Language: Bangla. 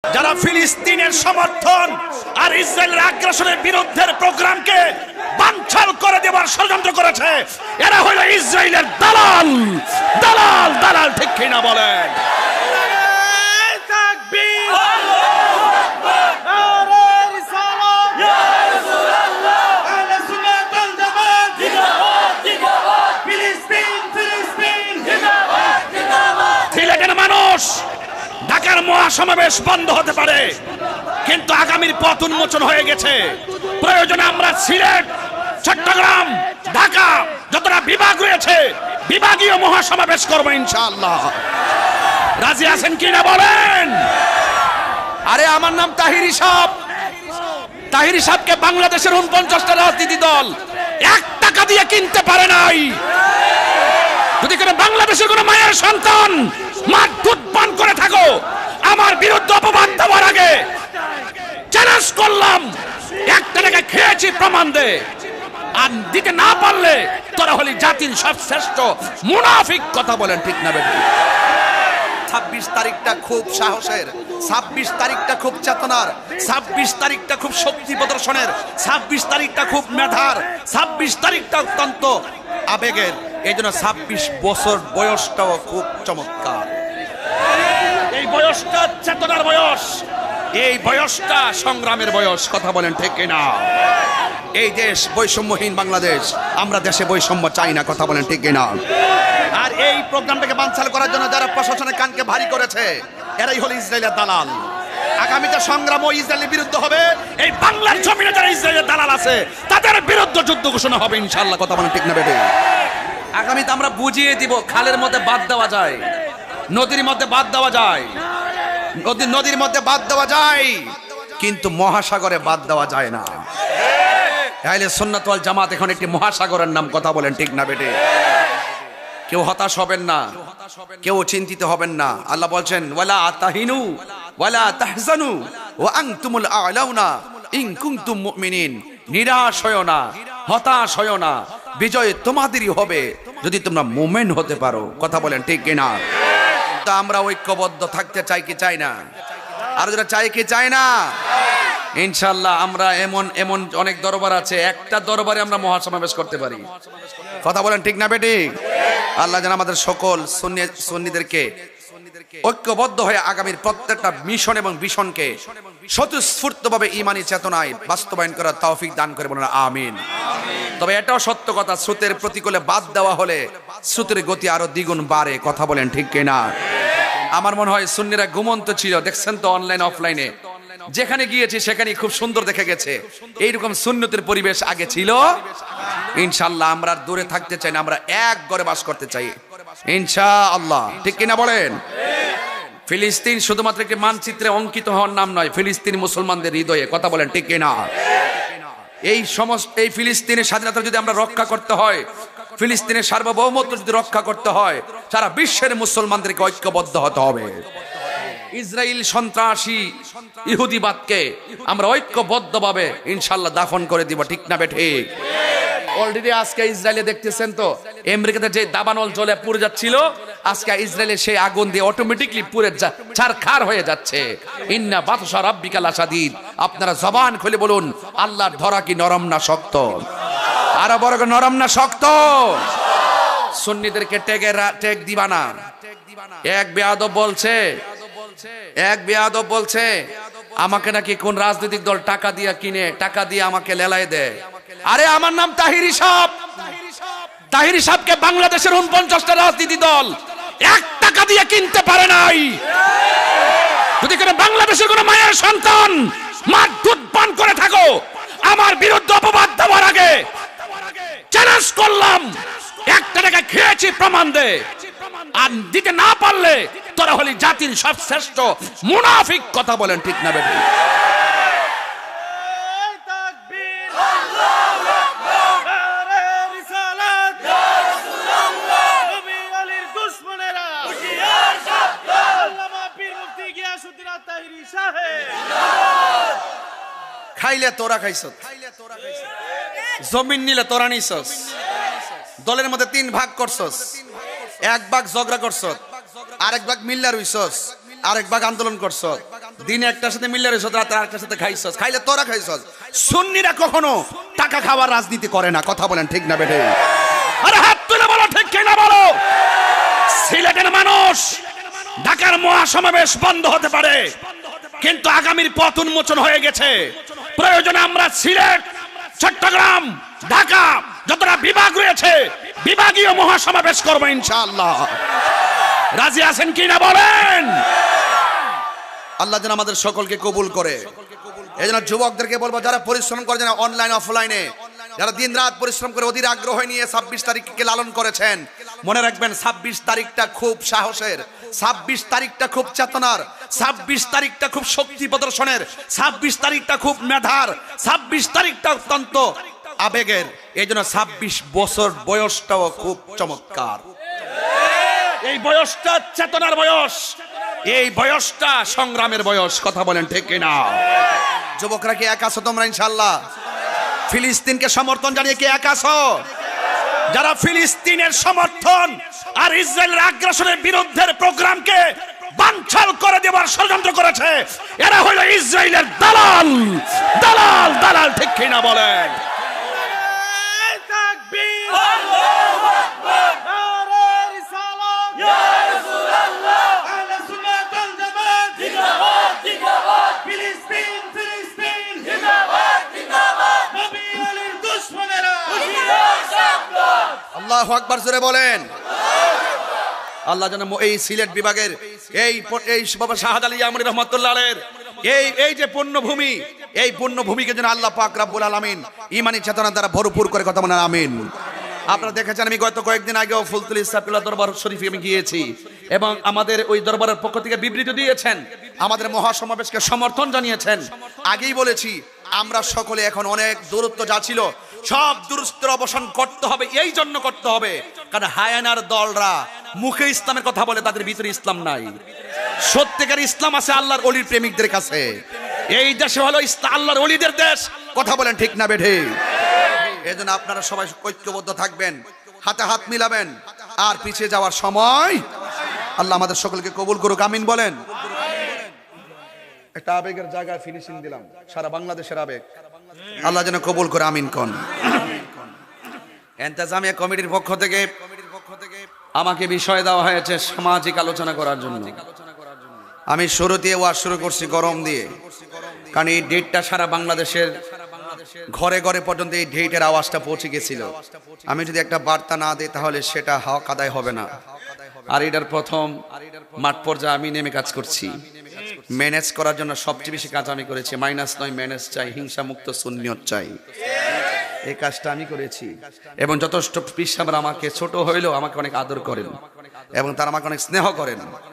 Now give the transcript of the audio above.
যারা ফিলিস্তিনের সমর্থন আর ইসরায়েলের আগ্রাসনের বিরুদ্ধের প্রোগ্রামকে বানচাল করে দেওয়ার ষড়যন্ত্র করেছে, এরা হলো ইসরায়েলের দালাল দালাল দালাল। ঠিক কিনা বলেন? সিলেটের মানুষ ঢাকার মহাসমাবেশ বন্ধ হতে পারে, কিন্তু আগামীর পথ উন্মোচন হয়ে গেছে। প্রয়োজনে আমরা সিলেট, চট্টগ্রাম, ঢাকা যতটা বিভাগ রয়েছে বিভাগীয় মহাসমাবেশ করবো ইনশাআল্লাহ। রাজি আছেন কিনা বলেন? আরে আমার নাম তাহিরি সাহেব। তাহিরি সাহেবকে বাংলাদেশের 49টা রাজনীতি দল 1 টাকা দিয়ে কিনতে পারে নাই। যদি কোনো বাংলাদেশের কোনো মায়ের সন্তান মার দুধ পান করে থাকো, আমার বিরুদ্ধে অপবাদ দেওয়ার আগে চ্যালেঞ্জ করলাম, 1 টাকা খেয়েছি প্রমাণ দে। আর দিতে না পারলে তোরা হলি জাতির সবশ্রেষ্ঠ মুনাফিক। কথা বলেন ঠিক না বেটি? 26 তারিখটা খুব সাহসের, 26 তারিখটা খুব চেতনার, 26 তারিখটা খুব শক্তি প্রদর্শনের, 26 তারিখটা খুব মেধার, 26 তারিখটা অত্যন্ত আবেগের। এই জন্য 26 বছর বয়সটাও খুব চমৎকার। এই বয়সটা চেতনার বয়স, এই বয়সটা সংগ্রামের বয়স। কথা বলেন ঠিক কিনা? এই দেশ বৈষম্যহীন বাংলাদেশ, আমরা দেশে বৈষম্য চাই না। কথা বলেন ঠিক কিনা? আর এই প্রোগ্রামটাকে বানচাল করার জন্য যারা প্রশাসনের কানকে ভারী করেছে, এরাই হলো ইসরায়েলের দালাল। আগামীতে সংগ্রাম ও ইসরায়েলের বিরুদ্ধে হবে। এই বাংলার জমিনে যারা ইসরায়েলের দালাল আছে তাদের বিরুদ্ধে যুদ্ধ ঘোষণা হবে ইনশাআল্লাহ। কথা বলেন ঠিক না বেটি? আগামীতে আমরা বুঝিয়ে দিব, খালের মধ্যে বাদ দেওয়া যায়, নদীর মধ্যে বাদ দেওয়া যায়, নদীর মধ্যে বাদ দেওয়া যায়, কিন্তু মহাসাগরে বাদ দেওয়া যায় না। আহলে সুন্নাত ওয়াল জামাত এখন একটি মহাসাগরের নাম। কথা বলেন ঠিক না বেটি? কেউ হতাশ হবেন না, কেউ চিন্তিত হবেন না। আল্লাহ বলছেন, ওয়ালা তাহিনু ওয়ালা তাহজানু ওয়া আনতুমুল আ'লাউনা ইন কুনতুম মুমিনিন। নিরাশ হয়ো না, হতাশ হয়ো না, বিজয় তোমাদেরই হবে যদি তোমরা মুমিন হতে পারো। কথা বলেন ঠিক কিনা? তা আমরা ঐক্যবদ্ধ থাকতে চাই কি চাই না? আর যারা চাই কি চাই না? ইনশাআল্লাহ আমরা এমন এমন অনেক দরবার আছে, একটা দরবারে আমরা মহাসমাবেশ করতে পারি। কথা বলেন ঠিক না বেটি? আল্লাহ যেন আমাদের সকল সুন্নিদেরকে ঐক্যবদ্ধ হয়ে আগামীর প্রত্যেকটা মিশন এবং ভিশনকে স্বতঃস্ফূর্তভাবে ঈমানি চেতনায় বাস্তবায়ন করার তৌফিক দান করে বলেন আমিন। তবে এটাও সত্য কথা, স্রোতের প্রতিকূলে বাদ দেওয়া হলে স্রোতের গতি আরো দ্বিগুণ বাড়ে। কথা বলেন ঠিক কিনা? আমার মনে হয় সুন্নিরা ঘুমন্ত ছিল, দেখছেন তো অনলাইন অফলাইনে যেখানে গিয়েছি সেখানে খুব সুন্দর দেখে গেছে। এইরকম সুন্নতের পরিবেশ আগে ছিল। ইনশাআল্লাহ আমরা আর দূরে থাকতে চাই না, আমরা এক ঘরে বাস করতে চাই ইনশাআল্লাহ। ঠিক কিনা বলেন? ফিলিস্তিন শুধুমাত্র একটি মানচিত্রে অঙ্কিত হওয়ার নাম নয়, ফিলিস্তিন মুসলমানদের হৃদয়ে। কথা বলেন ঠিক কিনা? এই ফিলিস্তিনের স্বাধীনতা যদি আমরা রক্ষা করতে হয়, ফিলিস্তিনের সার্বভৌমত্ব যদি রক্ষা করতে হয়, সারা বিশ্বের মুসলমানদেরকে ঐক্যবদ্ধ হতে হবে। ইসরায়েল সন্ত্রাসী ইহুদিবাদকে আমরা ঐক্যবদ্ধভাবে ইনশাআল্লাহ দাফন করে দিব। ঠিক না বেঠিক? অলরেডি আজকে ইসরায়েলে দেখতেছেন তো, আমেরিকাতে যে দাবানল জ্বলে পুড়ে যাচ্ছিল, আজকে ইসরায়েলে সেই আগুন দিয়ে অটোমেটিকলি পুড়ে ছারখার হয়ে যাচ্ছে। ইন্না বাতশা রাব্বিকা লাশাদীদ। আপনারা জবান খুলে বলুন, আল্লাহর ধরা কি নরম না শক্ত? আরো বড় নরম না শক্ত? সুন্নিদেরকে টেক দিবা না। এক বেয়াদব বলছে আমাকে নাকি কোন রাজনৈতিক দল টাকা দিয়ে কিনে, টাকা দিয়ে আমাকে লেলায় দেয়। আরে আমার নাম তাহিরি সাহেব। তাহিরি সাহেবকে বাংলাদেশের 49টা রাজনীতি দল 1 টাকা দিয়ে কিনতে পারে নাই। যদি কোনো বাংলাদেশের কোনো মায়ের সন্তান মার দুধ পান করে থাকো, আমার বিরুদ্ধে অপবাদ দেওয়ার আগে চ্যালেঞ্জ করলাম, 1 টাকা খেয়েছি প্রমাণ দে। আর দিতে না পারলে তোরা হলি জাতির সবশ্রেষ্ঠ মুনাফিক। কথা বলেন ঠিক না বেটি? খাইলে তোরা খাইছ, জমিন নিলে তোরা নিছস, দলের মধ্যে 3 ভাগ করছস, 1 ভাগ ঝগড়া করছস, আরেক ভাগ মিল্লা রইছস, আরেক ভাগ আন্দোলন করছস। দিনে একটার সাথে মিললে রেছ, রাতে আরেকটার সাথে খাইছস, খাইলে তোরা খাইছস। সুন্নিরা কখনো টাকা খাওয়ার রাজনীতি করে না, কথা বলেন ঠিক না বেঠে? আরে হাত তুলে বলো ঠিক কিনা বলো। সিলেটের মানুষ, ঢাকার মহাসমাবেশ বন্ধ হতে পারে, কিন্তু আগামীর পথ উন্মোচন হয়ে গেছে। প্রয়োজনে আমরা সিলেট, চট্টগ্রাম, ঢাকা যতটা বিভাগ রয়েছে বিভাগীয় মহাসমাবেশ করবো ইনশাআল্লাহ। রাজি আছেন কিনা বলেন? আল্লাহ যেন আমাদের সকলকে কবুল করে। এই জন্য যুবকদেরকে বলবো, যারা পরিশ্রম করে, যারা অনলাইন অফলাইনে, যারা দিন রাত পরিশ্রম করে অধীর আগ্রহ নিয়ে 26 তারিখকে লালন করেছেন, মনে রাখবেন 26 তারিখটা খুব সাহসের, 26 তারিখটা খুব চেতনার, 26 তারিখটা খুব শক্তি প্রদর্শনের, 26 তারিখটা খুব মেধার, 26 তারিখটা অত্যন্ত আবেগের। এই জন্য 26 বছর বয়সটাও খুব চমৎকার। এই বয়সটা চেতনার বয়স, এই বয়সটা সংগ্রামের বয়স, কথা বলেন ঠিক কিনা? যুবকরা কি এক আছো তোমরা ইনশাআল্লাহ? ফিলিস্তিনকে সমর্থন জানিয়ে কি এক আছো? যারা ফিলিস্তিনের সমর্থন আর ইসরায়েলের আগ্রাসনের বিরুদ্ধে প্রোগ্রামকে বানচাল করে দেওয়ার ষড়যন্ত্র করেছে, এরা হলো ইসরায়েলের দালাল, দালাল, দালাল, ঠিক কিনা বলেন? আল্লাহু আকবার জোরে বলেন। আল্লাহ যেন এই সিলেট বিভাগের এই বাবা শাহাদ আলী আমরি রহমাতুল্লাহ আলাইহির এই যে পুণ্যভূমি, এই পুণ্যভূমিকে যেন আল্লাহ পাক রব্বুল আলামিন ঈমানি চেতনা দ্বারা ভরপুর করে, কথা বলেন আমিন। আপনারা দেখেছেন, আমি গত কয়েকদিন আগেও ফুলতুল ইসলাফুল্লাহ দরবার শরীফে আমি গিয়েছি এবং আমাদের ওই দরবারের পক্ষ থেকে বিবৃতি দিয়েছেন, আমাদের মহাসমাবেশকে সমর্থন জানিয়েছেন। আগেই বলেছি, আমরা সকলে এখন অনেক দূরত্ব যা ছিল সব দূরত্বের অবসান করতে হবে। এই জন্য করতে হবে কারণ হায়ানার দলরা মুখে ইসলামের কথা বলে, তাদের ভিতরে ইসলাম নাই। সত্যিকার ইসলাম আছে আল্লাহর ওলির প্রেমিকদের কাছে। এই দেশে হলো আল্লাহর ওলিদের দেশ, কথা বলেন ঠিক না বেঠে? এই জন্য আপনারা সবাই ঐক্যবদ্ধ থাকবেন, হাতে হাত মিলাবেন, আর পিছিয়ে যাওয়ার সময় আল্লাহ আমাদের সকলকে কবুল করুক, আমিন বলেন। একটা আবেগের জায়গায় ফিনিশিং দিলাম, সারা বাংলাদেশের আবেগ, আল্লাহ যেন কবুল করে, আমিন কোন। ইন্তেজামিয়া কমিটির পক্ষ থেকে আমাকে বিষয় দেওয়া হয়েছে সামাজিক আলোচনা করার জন্য। আমি শুরুতে ওয়াজ শুরু করছি গরম দিয়ে, কারণ এই ডেটটা সারা বাংলাদেশের ঘরে ঘরে পর্যন্ত এই ডেটের আওয়াজটা পৌঁছে গেছিল। আমি যদি একটা বার্তা না দিই তাহলে সেটা হক আদায় হবে না। আর এটার প্রথম মাঠ পর্যায়ে আমি নেমে কাজ করছি, ম্যানেজ করার জন্য সবচেয়ে বেশি কাজ আমি করেছি। মাইনাস নয়, ম্যানেজ চাই, হিংসা মুক্ত সুন্নিয়ত চাই, এই কাজটা আমি করেছি। এবং যথেষ্ট পীর সাহেবরা আমাকে ছোট হইলেও আমাকে অনেক আদর করেন এবং তারা আমাকে অনেক স্নেহ করেন।